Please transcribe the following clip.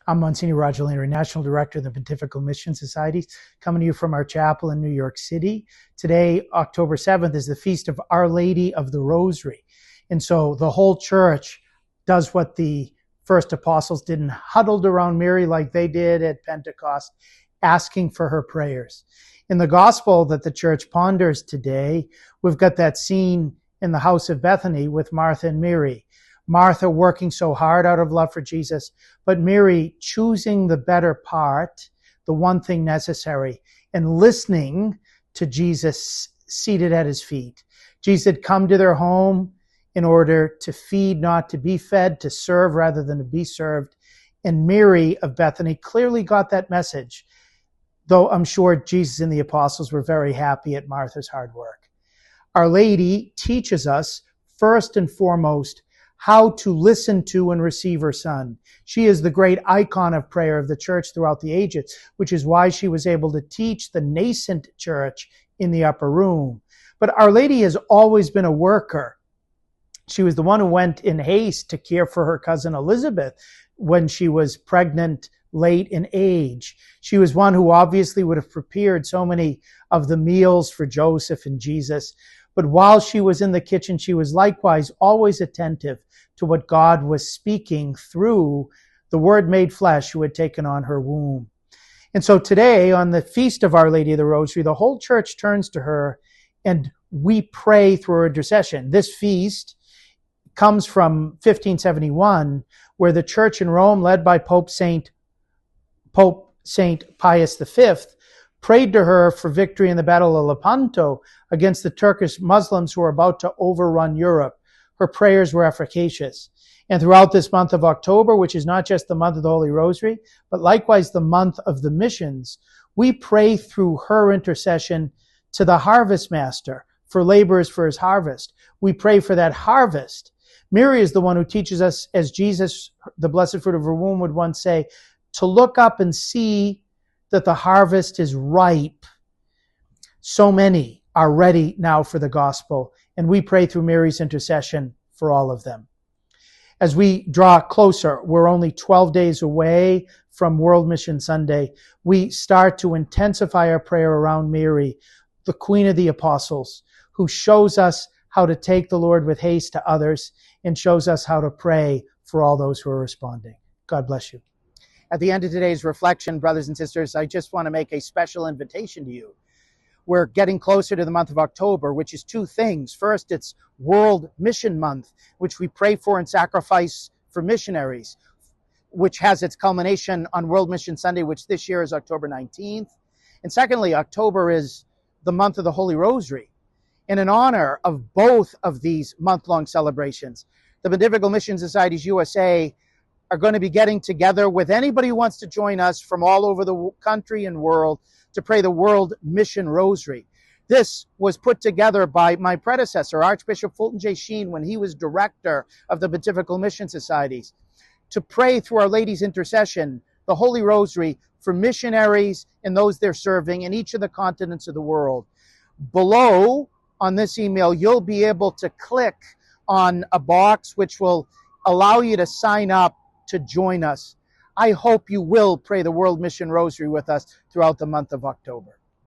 I'm Monsignor Landry, National Director of the Pontifical Mission Societies, coming to you from our chapel in New York City. Today, October 7th, is the feast of Our Lady of the Rosary. And so the whole church does what the first apostles did and huddled around Mary like they did at Pentecost, asking for her prayers. In the gospel that the church ponders today, we've got that scene in the house of Bethany with Martha and Mary. Martha working so hard out of love for Jesus, but Mary choosing the better part, the one thing necessary, and listening to Jesus seated at his feet. Jesus had come to their home in order to feed, not to be fed, to serve rather than to be served. And Mary of Bethany clearly got that message, though I'm sure Jesus and the apostles were very happy at Martha's hard work. Our Lady teaches us, first and foremost, how to listen to and receive her Son. She is the great icon of prayer of the church throughout the ages, which is why she was able to teach the nascent church in the upper room. But Our Lady has always been a worker. She was the one who went in haste to care for her cousin Elizabeth when she was pregnant late in age. She was one who obviously would have prepared so many of the meals for Joseph and Jesus. But while she was in the kitchen, she was likewise always attentive to what God was speaking through the Word made flesh who had taken on her womb. And so today, on the feast of Our Lady of the Rosary, the whole church turns to her and we pray through her intercession. This feast comes from 1571, where the church in Rome, led by Pope Saint Pius V, prayed to her for victory in the Battle of Lepanto against the Turkish Muslims who were about to overrun Europe. Her prayers were efficacious. And throughout this month of October, which is not just the month of the Holy Rosary, but likewise the month of the missions, we pray through her intercession to the harvest master for laborers for his harvest. We pray for that harvest. Mary is the one who teaches us, as Jesus, the blessed fruit of her womb, would once say, to look up and see that the harvest is ripe. So many are ready now for the gospel, and we pray through Mary's intercession for all of them. As we draw closer, we're only 12 days away from World Mission Sunday. We start to intensify our prayer around Mary, the Queen of the Apostles, who shows us how to take the Lord with haste to others and shows us how to pray for all those who are responding. God bless you. At the end of today's reflection, brothers and sisters, I just want to make a special invitation to you. We're getting closer to the month of October, which is two things. First, it's World Mission Month, which we pray for and sacrifice for missionaries, which has its culmination on World Mission Sunday, which this year is October 19th. And secondly, October is the month of the Holy Rosary. And in honor of both of these month-long celebrations, the Pontifical Mission Societies USA are going to be getting together with anybody who wants to join us from all over the country and world to pray the World Mission Rosary. This was put together by my predecessor, Archbishop Fulton J. Sheen, when he was director of the Pontifical Mission Societies, to pray through Our Lady's intercession, the Holy Rosary, for missionaries and those they're serving in each of the continents of the world. Below on this email, you'll be able to click on a box which will allow you to sign up to join us. I hope you will pray the World Mission Rosary with us throughout the month of October.